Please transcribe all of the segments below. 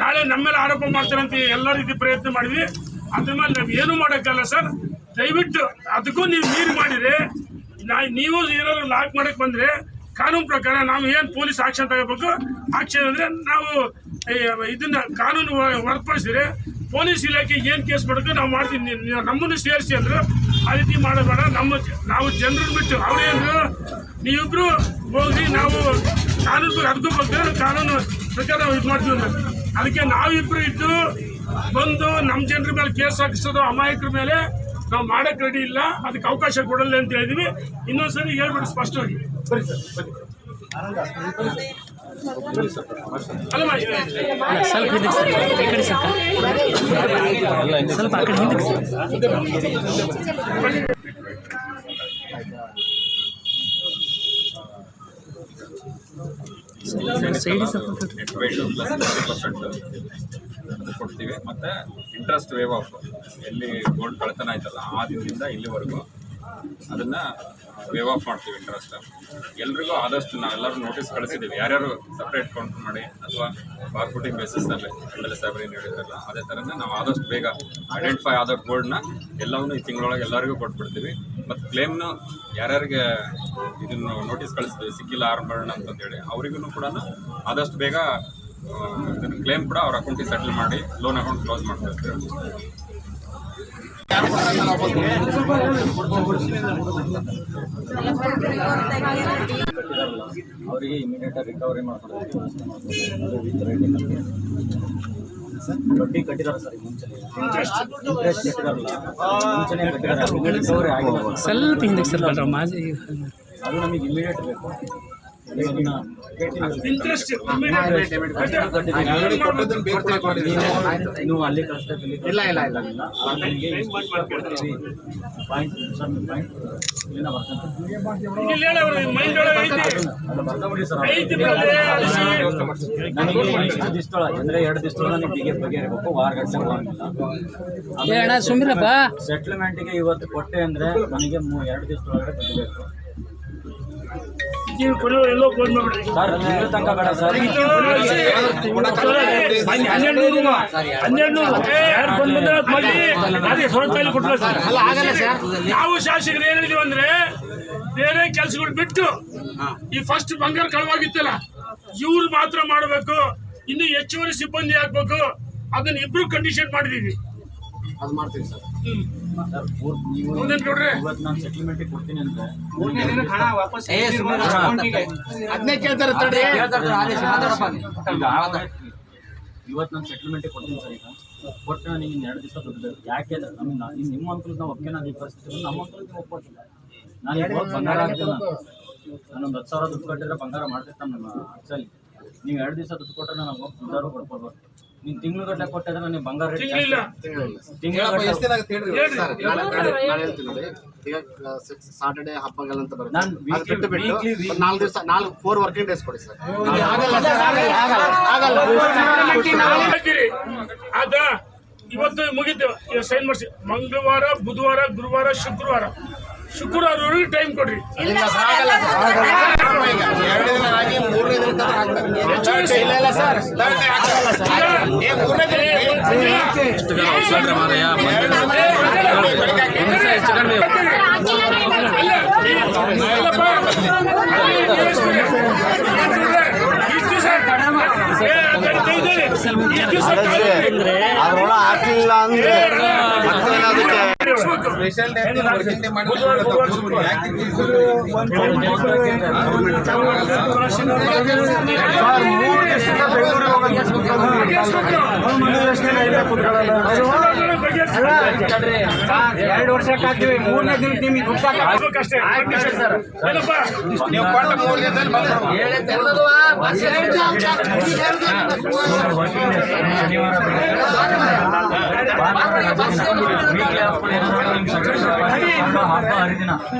ನಾಳೆ ನಮ್ಮ ಮೇಲೆ ಆರೋಪ ಮಾಡ್ತಾರೆ ಅಂತ ಎಲ್ಲ ರೀತಿ ಪ್ರಯತ್ನ ಮಾಡಿದ್ವಿ. ಅದ್ರ ಮೇಲೆ ನಾವು ಏನು ಮಾಡೋಕ್ಕಲ್ಲ ಸರ್. ದಯವಿಟ್ಟು ಅದಕ್ಕೂ ನೀವು ಮೀರಿ ಮಾಡಿರಿ. ನೀವು ಏನಾದ್ರು ಲಾಕ್ ಮಾಡಕ್ಕೆ ಬಂದರೆ ಕಾನೂನು ಪ್ರಕಾರ ನಾವು ಏನು ಪೊಲೀಸ್ ಆಕ್ಷನ್ ತಗೋಬೇಕು. ಆಕ್ಷನ್ ಅಂದರೆ ನಾವು ಇದನ್ನ ಕಾನೂನು ಹೊರತುಪಡಿಸಿದ್ರೆ ಪೊಲೀಸ್ ಇಲಾಖೆಗೆ ಏನು ಕೇಸ್ ಮಾಡಬೇಕು ನಾವು ಮಾಡ್ತೀವಿ. ನಮ್ಮನ್ನು ಸೇರಿಸಿ ಅಂದರು ಆ ರೀತಿ ಮಾಡೋಬೇಡ. ನಾವು ಜನರನ್ನು ಬಿಟ್ಟು ಅವ್ರೇನು ನೀವಿಬ್ಬರು ಹೋಗಿ ನಾವು ಕಾನೂನು ಅದಕ್ಕೂ ಬಗ್ಗೆ ಕಾನೂನು ಪ್ರಕಾರ ನಾವು ಇದು ಮಾಡ್ತೀವಿ ಅಂದ್ರೆ ಅದಕ್ಕೆ ನಾವಿಬ್ಬರು ಇದ್ದು ಬಂದು ನಮ್ಮ ಜನರ ಮೇಲೆ ಕೇಸ್ ಹಾಕಿಸೋದು ಅಮಾಯಕರ ಮೇಲೆ ನಾವು ಮಾಡೋಕ್ಕೆ ರೆಡಿ ಇಲ್ಲ. ಅದಕ್ಕೆ ಅವಕಾಶ ಕೊಡಲ್ಲ ಅಂತ ಹೇಳಿದ್ವಿ. ಇನ್ನೊಂದ್ಸರಿ ಹೇಳ್ಬಿಡಿ ಸ್ಪಷ್ಟವಾಗಿ. ಬರೀ ಸರ್ ಬನ್ನಿ. ಕೊಡ್ತೀವಿ. ಮತ್ತು ಇಂಟ್ರೆಸ್ಟ್ ವೇವ್ ಆಫ್ ಎಲ್ಲಿ ಗೋಲ್ಡ್ ಕಳ್ತನ ಆಯ್ತಲ್ಲ ಆ ದಿನದಿಂದ ಇಲ್ಲಿವರೆಗೂ ಅದನ್ನು ವೇವ್ ಆಫ್ ಮಾಡ್ತೀವಿ. ಇಂಟ್ರೆಸ್ಟ್ ಎಲ್ರಿಗೂ ಆದಷ್ಟು ನಾವೆಲ್ಲರೂ ನೋಟಿಸ್ ಕಳಿಸಿದ್ದೀವಿ. ಯಾರ್ಯಾರು ಸಪ್ರೇಟ್ ಕೌಂಟ್ ಮಾಡಿ ಅಥವಾ ಬಾರ್ಕೋಟಿಂಗ್ ಬೇಸಿಸ್ನಲ್ಲಿ ಎಲ್ ಸಾಹೇಬ್ರು ಏನು ಹೇಳಿದ್ರಲ್ಲ ಅದೇ ಥರನೇ ನಾವು ಆದಷ್ಟು ಬೇಗ ಐಡೆಂಟಿಫೈ ಆದ ಗೋಲ್ಡ್ನ ಎಲ್ಲವನ್ನೂ ಈ ತಿಂಗಳೊಳಗೆ ಎಲ್ಲರಿಗೂ ಕೊಟ್ಬಿಡ್ತೀವಿ. ಮತ್ತು ಕ್ಲೇಮ್ನು ಯಾರ್ಯಾರಿಗೆ ಇದನ್ನು ನೋಟಿಸ್ ಕಳಿಸ್ತೀವಿ ಸಿಕ್ಕಿಲ್ಲ ಆರ್ಬರ್ಣ ಅಂತಂದೇಳಿ ಅವರಿಗೂ ಕೂಡ ಆದಷ್ಟು ಬೇಗ ಇದನ್ನು ಕ್ಲೇಮ್ ಕೂಡ ಅವ್ರ ಅಕೌಂಟಿಗೆ ಸೆಟಲ್ ಮಾಡಿ ಲೋನ್ ಅಕೌಂಟ್ ಕ್ಲೋಸ್ ಮಾಡ್ತಾ ಅವರಿಗೆ ಇಮಿಡಿಯೇಟ್ ರಿಕವರಿ ಮಾಡ್ಕೊಡ್ತೀವಿ. ಬಡ್ಡಿ ಕಟ್ಟಿದಾರೆ ಸರ್ ಮುಂಚೆನೆ ಇಂಟ್ರೆಸ್ಟ್ ಕಟ್ಟಿದಾರಲ್ಲ ಮುಂಚೆನೆ ಕಟ್ಟಿದಾರೆ ರಿಕವರಿ ಆಗಿಲ್ಲ. ಸ್ವಲ್ಪ ಹಿಂದೆ ಸರ್ ಅದು ನಮಗೆ ಇಮಿಡಿಯೇಟ್ ಬೇಕು. ನೀವು ಅಲ್ಲಿ ಕಳಿಸ್ತಾ ಇಲ್ಲ ಇಲ್ಲ ಇಲ್ಲ ಪಾಯಿಂಟ್ ಇಲ್ಲಿಂದ ಬರ್ಕೊಂಡ್ಬಿಡಿ ಸರ್. ನನಗೆ ಇಷ್ಟು ದಿವಸ ಅಂದರೆ 2 ದಿವಸದೊಳಗೆ ನನಗೆ ಬಗೆಹರಿಬೇಕು. ವಾರಗಟ್ಟಲೆ ಸುಮ್ಮನಪ್ಪ ಸೆಟ್ಲ್ಮೆಂಟಿಗೆ ಇವತ್ತು ಕೊಟ್ಟೆ ಅಂದರೆ ನನಗೆ 2 ದಿವಸದೊಳಗಡೆ ಬರಬೇಕು. ಎಲ್ಲೋ ಫೋನ್ ಮಾಡ್ಬಿಡಿ ಸರ್. ತನಕ ಬೇಡ ಸರ್. 12 ನಾವು ಶಾಸಕರು ಏನ್ ಹೇಳಿದೀವಿ ಅಂದ್ರೆ ಬೇರೆ ಕೆಲಸಗಳು ಬಿಟ್ಟು ಈ ಫಸ್ಟ್ ಬಂಗಾರ ಕಳವಾಗಿತ್ತಲ್ಲ ಇವ್ರು ಮಾತ್ರ ಮಾಡಬೇಕು. ಇನ್ನು ಹೆಚ್ಚುವರಿ ಸಿಬ್ಬಂದಿ ಹಾಕ್ಬೇಕು. ಅದನ್ನ ಇಬ್ರು ಕಂಡೀಷನ್ ಮಾಡಿದೀವಿ. ಅದು ಮಾಡ್ತೀವಿ ಸರ್. ಇವತ್ತು ನಾನು ಸೆಟಲ್ಮೆಂಟ್ ಕೊಡ್ತೀನಿ ಅಂದ್ರೆ ಇವತ್ತು ನಾನು ಸೆಟಲ್ಮೆಂಟ್ ಕೊಡ್ತೀನಿ ಸರ್. ಈಗ ಕೊಟ್ಟು ನನಗೆ 2 ದಿವಸ ದುಡ್ಡು ಬೇಕು. ಯಾಕೆ ಅಂದರೆ ನಮಗೆ ನಿಮ್ಮ ಅನುಕೂಲ ನಾವು ಒಪ್ಪಿಗೆ ನಾನು ಈ ಪರಿಸ್ಥಿತಿ ನಮ್ಮ ಅನುಕೂಲ ನೀವು ಒಪ್ಪಿಲ್ಲ. ನಾನು ಇವಾಗ ಬಂಗಾರ ಹಾಕ್ತೀನಿ. ನಾನೊಂದು 10,000 ದುಡ್ಡು ಕಟ್ಟಿದ್ರೆ ಬಂಗಾರ ಮಾಡ್ತಿರ್ತಾನೆ ನಮ್ಮ ಆಕ್ಚುಲಿ. ನೀವು 2 ದಿವಸ ದುಡ್ಡು ಕೊಟ್ಟರೆ ನಾನು ಹೋಗಿ ದುಡ್ಡಾರು ಕೊಡ್ಕೊಳ್ಬೇಕು. ನೀನು ತಿಂಗ್ಳುಗಟ್ಟಲೆ ಕೊಟ್ಟಿದ್ರೆ ನನಗೆ ಬಂಗಾರ ರೇಟ್ ಈಗ ಸಾಟರ್ಡೆ ಹಬ್ಬಗಳಂತ ಬರುತ್ತೆ. 4 ವರ್ಕಿಂಗ್ ಡೇಸ್ ಕೊಡಿ ಸರ್. ಅದ ಇವತ್ತು ಮುಗಿತು ಸೈನ್ ಮಾಡಿಸಿ. ಮಂಗಳವಾರ ಬುಧವಾರ ಗುರುವಾರ ಶುಕ್ರವಾರವರೆಗೆ ಟೈಮ್ ಕೊಡ್ರಿ. ಹಾಕಿಲ್ಲ ಅಂದ್ರೆ ಸ್ಪೆಷಲ್ ಡೇ ವರ್ಕಿಂಗ್ ಡೇ ಮಾಡಿ ಎರಡು ವರ್ಷಕ್ಕೆ ಹಾಕ್ತೀವಿ. 3ನೇ ದಿನಕ್ಕೆ ನಿಮಗೆ ನೀವು ಕೊಟ್ಟ 3 ದಿನದಲ್ಲಿ ಹಬ್ಬ ಹರಿದಿನ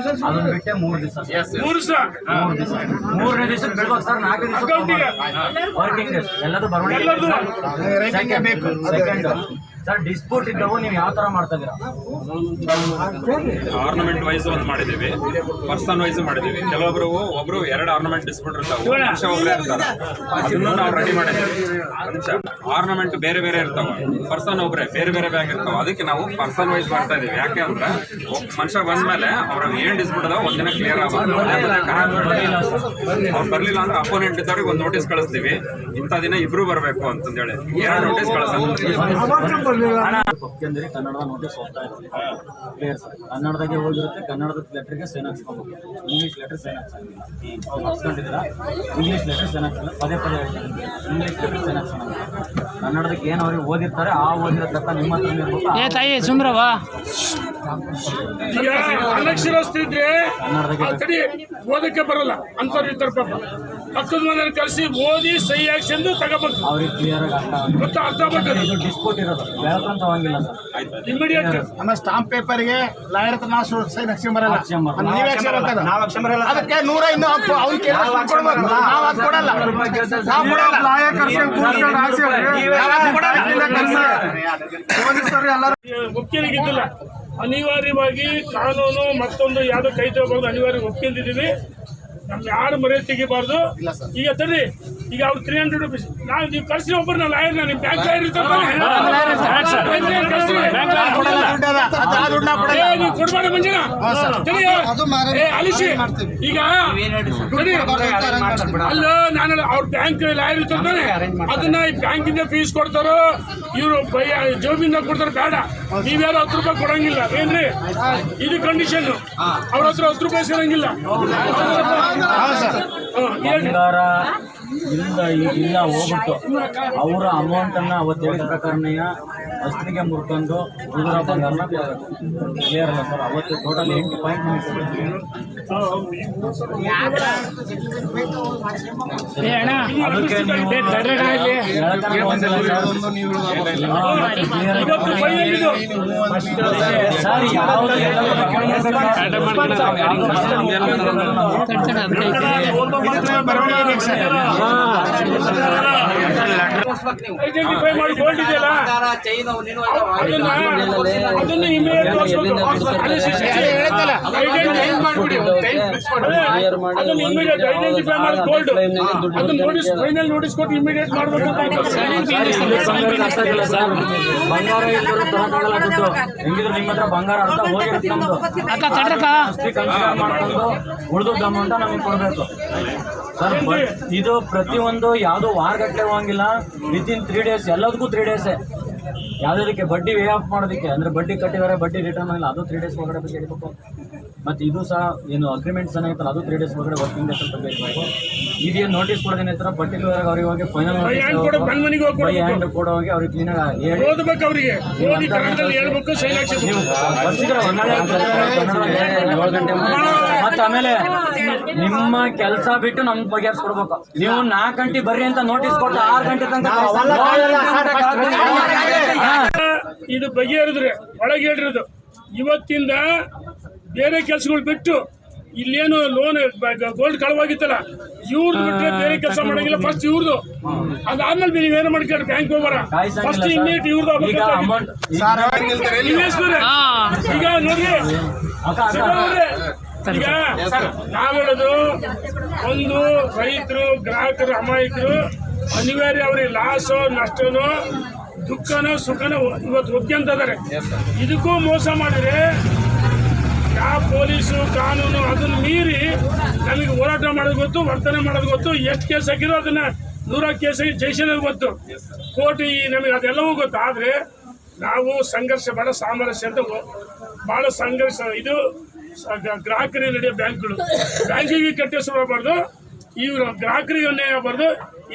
ಅದನ್ನ ಬಿಟ್ಟೆ 3 ದಿವಸ 3ನೇ ದಿವಸಕ್ಕೆ ಬಿಡ್ಬೇಕು ಸರ್. 4 ದಿವಸ ವರ್ಕಿಂಗ್ ಡೇಸ್ ಎಲ್ಲದೂ ಬರವಣಿಗೆ. ಸೆಕೆಂಡ್ ಸರ್ ಡಿಸ್ಪ್ಯೂಟ್ ಇದ್ದವು ನೀವು ಯಾವ ತರ ಮಾಡ್ತಾ ಇದೀರಾ? ಆರ್ನಮೆಂಟ್ ವೈಸ್ ಒಂದು ಮಾಡಿದೀವಿ, ಪರ್ಸನ್ ವೈಸ್ ಮಾಡಿದೀವಿ. ಕೆಲವೊಬ್ರು ಒಬ್ರು 2 ಆರ್ನಮೆಂಟ್ ಡಿಸ್ಪ್ಯೂಟ್ ಇರ್ತಾವೆ, ಮನುಷ್ಯ ಒಬ್ಬರೇ ಇರ್ತಾರೆ, ಅದನ್ನು ನಾವು ರೆಡಿ ಮಾಡಿದ್ದೀವಿ. ಮನುಷ್ಯ ಆರ್ನಮೆಂಟ್ ಬೇರೆ ಬೇರೆ ಇರ್ತಾವೆ, ಪರ್ಸನ್ ಒಬ್ಬರೇ ಬೇರೆ ಬೇರೆ ಬ್ಯಾಗ್ ಇರ್ತಾವೆ. ಅದಕ್ಕೆ ನಾವು ಪರ್ಸನ್ ವೈಸ್ ಮಾಡ್ತಾ ಇದೀವಿ. ಯಾಕೆ ಅಂದ್ರೆ ಮನುಷ್ಯ ಬಂದ್ಮೇಲೆ ಅವ್ರ ಏನ್ ಡಿಸ್ಪ್ಯೂಟ್ ಅದಾವ ಒಂದಿನ ಕ್ಲಿಯರ್ ಆಗೋದು. ಅವ್ರು ಬರ್ಲಿಲ್ಲ ಅಂದ್ರೆ ಅಪೋನೆಂಟ್ ಇದ್ದವ್ರಿಗೆ ಒಂದು ನೋಟಿಸ್ ಕಳಿಸ್ತೀವಿ, ಇಂಥ ದಿನ ಇಬ್ರು ಬರಬೇಕು ಅಂತಂದೇಳಿ 2 ನೋಟಿಸ್ ಕಳಿಸ್ತೀವಿ. ಅಂದ್ರೆ ಕನ್ನಡದ ನೋಟಿಸ್ ಹೋಗ್ತಾ ಇದೆ ಕ್ಲಿಯರ್ ಸರ್. ಕನ್ನಡದಾಗೆ ಹೋಗಿರುತ್ತೆ, ಕನ್ನಡದ ಲೆಟರ್ಗೆ ಸೈನ್ ಹಾಕ್ಸ್ಕೊಬೇಕು, ಇಂಗ್ಲೀಷ್ ಲೆಟರ್ ಸೈನ್ ಹಾಕ್ಸಂಗಿಲ್ಲ. ಅವ್ರು ಹಾಕ್ಸ್ಕೊಂಡಿದ್ದೀರಾ ಇಂಗ್ಲೀಷ್ ಲೆಟರ್ ಸೈನ್ ಹಾಕ್ಸಲ್ಲ, ಪದೇ ಹೇಳ್ತಾರೆ ಇಂಗ್ಲೀಷ್ ಲೆಟರ್ ಸೈನ್ ಹಾಕ್ಸಲ್ಲ. ಕನ್ನಡದಕ್ಕೆ ಏನು ಅವ್ರಿಗೆ ಓದಿರ್ತಾರೆ ಆ ಓದಿರೋ ತಕ್ಕ ನಿಮ್ಮ ಹತ್ರ ಇರ್ಬೇಕು. ತಾಯಿ ಸುಮ್ರವಾ ಈಗ ಅನಕ್ಷರಸ್ಥಿದ್ರೆ ಕಡೆ ಓದಕ್ಕೆ ಬರಲ್ಲ ಅಂತವ್ರು ಇರ್ತಾರೆ ಪಾಪ. ಹಕ್ಕದ ಮನೆಯಲ್ಲಿ ಕಳಿಸಿ ಓದಿ ಸಹಿ ಹಾಕ್ಸಂದು ತಗೋಬೇಕು. ಅವ್ರಿಗೆ ಕ್ಲಿಯರ್ ಆಗಿ ಅರ್ಥ ಆಗ್ಬೇಕು. ಇದು ಡಿಸ್ಪ್ಯೂಟ್ ಇರೋದು ಬೆಳಕಂತ ಹೋಗಿಲ್ಲ ಸರ್. ಇಮಿಡಿಯೇಟ್ ನಮ್ಮ ಸ್ಟಾಂಪ್ ಪೇಪರ್ಗೆ ಲಾಯರ್ ಹತ್ರ ನಾವು ಸೈನ್ ಹಾಕ್ಸ್ಕೊಂಡ್ ಬರಲ್ಲ. ನೀವೇ ಹಾಕ್ಸ್ಕೊಂಡ್ ಬರಲ್ಲ. ಅದಕ್ಕೆ 100 ಇನ್ನೂ ಅವ್ನು ಕೇಳಿದ್ರೆ ಕೊಡ್ಬೇಕು. ನಾವು ಅದು ಕೊಡಲ್ಲ. ನಾವು ಕೊಡಲ್ಲ. ಒಪ್ಪಿಗೆಗಿದ್ದಿಲ್ಲ. ಅನಿವಾರ್ಯವಾಗಿ ಕಾನೂನು ಮತ್ತೊಂದು ಯಾವುದೋ ಕೈ ತಗೋಬಾರ್ದು, ಅನಿವಾರ್ಯ ಒಪ್ಕೊಂಡಿದ್ದೀವಿ. ನಮ್ಗೆ ಯಾರು ಮರೆ ತೆಗಿಬಾರ್ದು. ಈಗ ತರ್ರಿ, ಈಗ ಅವ್ರು 300 ರೂಪೀಸ್ ನಾವು ನೀವು ಕಳಿಸಿ ಒಬ್ಬರು ನಾವು ಲಾಯರ್ ನಿಮ್ಮ ಬ್ಯಾಂಕ್ ಲಾಯರ್ ನೀವು ಕೊಡ್ಬಾರ ಮಂಜನ ಅಲಿಸಿ. ಈಗ ಅಲ್ಲ ನಾನು ಅವ್ರ ಬ್ಯಾಂಕ್ ಲಾಯರ್ ಇರ್ತಾನೆ, ಅದನ್ನ ಈ ಬ್ಯಾಂಕಿಂದ ಫೀಸ್ ಕೊಡ್ತಾರೋ ಇವರು ಜೋಬಿಂದ ಕೊಡ್ತಾರೋ ಬೇಡ. ನೀವ್ಯಾರು 10 ರೂಪಾಯಿ ಕೊಡಂಗಿಲ್ಲ ಏನ್ರಿ? ಇದು ಕಂಡೀಷನ್. ಅವ್ರ ಹತ್ರ 10 ರೂಪಾಯಿ ಸಿಗಂಗಿಲ್ಲ. ಬಂಗಾರ ಇಲ್ಲಿಂದ ಇಲ್ಲ ಹೋಗ್ಬಿಟ್ಟು ಅವರ ಅಮೌಂಟನ್ನು ಅವತ್ತು ಹೇಳಿದ ಪ್ರಕಾರನೇ ಅಸ್ತಿಗೆ ಮುರ್ಕೊಂಡು ಉಳಿದ ಬಂಗಾರನ ಕ್ಲಿಯರ್ ಅಲ್ಲ ಸರ್. ಅವತ್ತು ಟೋಟಲ್ 8 ಪಾಯಿಂಟ್ ಅದಕ್ಕೆ ಸರ್ ಯಾವುದು ಐಡೆಂಟಿಫೈ ಮಾಡಿ ಗೋಲ್ಡ್ ಇದೆಯಲ್ಲ ಅದನ್ನ ಇಮೇಲ್ ಅದನ್ನ ಇಮಿಡಿಯೇಟ್ ಐಡೆಂಟಿಫೈ ಮಾಡಿ ಗೋಲ್ಡ್ ಅದನ್ನ ನೋಟಿಸ್ ಫೈನಲ್ ನೋಟಿಸ್ ಕೊಟ್ಟು ಇಮಿಡಿಯೇಟ್ ಮಾಡ್ಬೇಕು. ಬಂಗಾರ ಇದ್ದರೂ ತರಕಾಗಲ್ಲ ದುಡ್ಡು. ಹೆಂಗಿದ್ರು ನಿಮ್ಮ ಹತ್ರ ಬಂಗಾರ ಅರ್ಧ ಹೋಗಿರುತ್ತೆ ನಮ್ದು. ಮಾಡ್ಕೊಂಡು ಉಳಿದ ಅಮೌಂಟ ನಮಗೆ ಕೊಡಬೇಕು ಸರ್. ಇದು ಪ್ರತಿಯೊಂದು ಯಾವುದೋ ವಾರಗಟ್ಟಲೆ ಹೋಗಂಗಿಲ್ಲ. ವಿತಿನ್ 3 days ಎಲ್ಲದಕ್ಕೂ 3 days. ಯಾವುದಕ್ಕೆ ಬಡ್ಡಿ ವೇ ಆಫ್ ಮಾಡೋದಕ್ಕೆ ಅಂದರೆ ಬಡ್ಡಿ ಕಟ್ಟಿದ್ದಾರೆ ಬಡ್ಡಿ ರಿಟರ್ನ್ ಆಗಿಲ್ಲ ಅದು 3 days ಒಳಗಡೆ ಬಗ್ಗೆ ಇಡಬೇಕು. ಮತ್ತು ಇದು ಸಹ ಏನು ಅಗ್ರಿಮೆಂಟ್ಸ್ ಏನಾಯ್ತಲ್ಲ ಅದು 3 days ಒಳಗಡೆ ವರ್ಕಿಂಗ್ ಡೇಸ್ ಅಂತ ಬೇಕು. ಇದೇನು ನೋಟಿಸ್ ಕೊಡೋದೇನು ಥರ ಪರ್ಟಿಕ್ಯುಲರ್ ಅವ್ರಿಗೆ ಹೋಗಿ ಫೈನಲ್ ಬೈ ಹ್ಯಾಂಡ್ ಕೊಡೋಗಿ ಅವ್ರಿಗೆ ಕ್ಲೀನಾಗಿ ಹೇಳಿ ನೀವು ಬರ್ಸಿದ್ರೆ 7 ಗಂಟೆ ಮತ್ತು ಆಮೇಲೆ ನಿಮ್ಮ ಕೆಲಸ ಬಿಟ್ಟು ನಮ್ಗೆ ಬಗೆಹರಿಸ್ಕೊಡ್ಬೇಕು. ನೀವು 4 ಗಂಟೆ ಬರ್ರಿ ಅಂತ ನೋಟಿಸ್ ಕೊಟ್ಟು 6 ಗಂಟೆ ತನಕ ಇದು ಬಗೆಹರಿದ್ರೆ ಒಳಗೆ ಹೇಳಿರೋದು ಇವತ್ತಿಂದ ಬೇರೆ ಕೆಲಸಗಳು ಬಿಟ್ಟು ಇಲ್ಲೇನು ಲೋನ್ ಗೋಲ್ಡ್ ಕಳವಾಗಿತ್ತಲ್ಲ ಇವ್ರದ್ದು ಬಿಟ್ಟರೆ ಬೇರೆ ಕೆಲಸ ಮಾಡಂಗಿಲ್ಲ. ಫಸ್ಟ್ ಇವ್ರದ್ದು, ಅದಾದ್ಮೇಲೆ ನೀವೇನು ಮಾಡ್ಕೊಂಡ್ರೆ ಬ್ಯಾಂಕ್ ಹೋಗ್ಬಾರ. ಫಸ್ಟ್ ಇಮಿಡಿಯೇಟ್ ಇವ್ರದ್ದು ಈಗ ನೋಡ್ರಿ. ಈಗ ನಾವ್ ಹೇಳೋದು ಒಂದು ರೈತರು ಗ್ರಾಹಕರು ಅಮಾಯಕರು ಅನಿವಾರ್ಯ ಅವ್ರಿಗೆ ಲಾಸೋ ನಷ್ಟನೋ ದುಃಖನೋ ಸುಖನೋ ಇವತ್ತು ಒಪ್ಕೊಂತ ಇದಾರೆ. ಇದಕ್ಕೂ ಮೋಸ ಮಾಡಿದ್ರೆ ಯಾವ ಪೊಲೀಸು ಕಾನೂನು ಅದನ್ನು ಮೀರಿ ನಮಗೆ ಹೋರಾಟ ಮಾಡೋದು ಗೊತ್ತು, ವರ್ತನೆ ಮಾಡೋದು ಗೊತ್ತು. ಎಷ್ಟು ಕೇಸ್ ಹಾಕಿರೋ ಅದನ್ನ 100 ಕೇಸ್ ಜಯಿಸೋದು ಗೊತ್ತು, ಕೋರ್ಟ್ ನಮಗೆ ಅದೆಲ್ಲವೂ ಗೊತ್ತು. ಆದರೆ ನಾವು ಸಂಘರ್ಷ ಬೇಡ ಸಾಮರಸ್ಯ ಅಂತ ಭಾಳ ಸಂಘರ್ಷ. ಇದು ಗ್ರಾಹಕರಿಗೆ ನಡೆಯೋ ಬ್ಯಾಂಕ್ಗಳು, ಬ್ಯಾಂಕಿಗೆ ಕೆಟ್ಟ ಹೆಸರು ಬರಬಾರ್ದು, ಇವರು ಗ್ರಾಹಕರಿಗೆ ಅನ್ಯಾಯ ಆಗಬಾರ್ದು.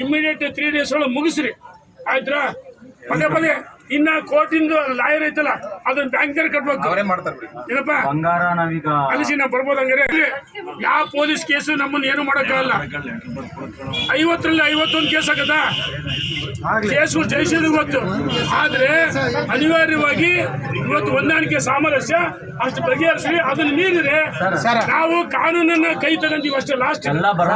ಇಮಿಡಿಯೇಟ್ 3 days ಒಳಗೆ ಮುಗಿಸ್ರಿ ಆಯ್ತಾ? ಪದೇ ಇನ್ನ ಕೋರ್ಟಿಂದ ಲಾಯರ್ ಐತಲ್ಲ ಅದನ್ನ ಬ್ಯಾಂಕರ್ ಕಟ್ಬೇಕು. ಏನಪ್ಪ ಬಂಗಾರ ನಾವೀಗ ಅಲಿಸಿ ನಾವು ಬರ್ಬೋದು. ಹಂಗಾರೆ ಯಾವ ಪೊಲೀಸ್ ಕೇಸು ನಮ್ಮನ್ನ ಏನು ಮಾಡೋಕ್ಕಾಗಲ್ಲ. 50ರಲ್ಲಿ 51 ಕೇಸ್ ಆಗದ ಕೇಸು ಜಯಿಸಿದ್ರು ಗೊತ್ತು. ಆದ್ರೆ ಅನಿವಾರ್ಯವಾಗಿ ಇವತ್ತು ಹೊಂದಾಣಿಕೆ ಸಾಮರಸ್ಯ ಅಷ್ಟು ಬಗೆಹರಿಸಿ ಅದನ್ನ ಮೀರಿದ್ರೆ ನಾವು ಕಾನೂನನ್ನ ಕೈ ತಗೊಂತೀವಿ ಅಷ್ಟೇ. ಲಾಸ್ಟ್ ಎಲ್ಲ ಬರ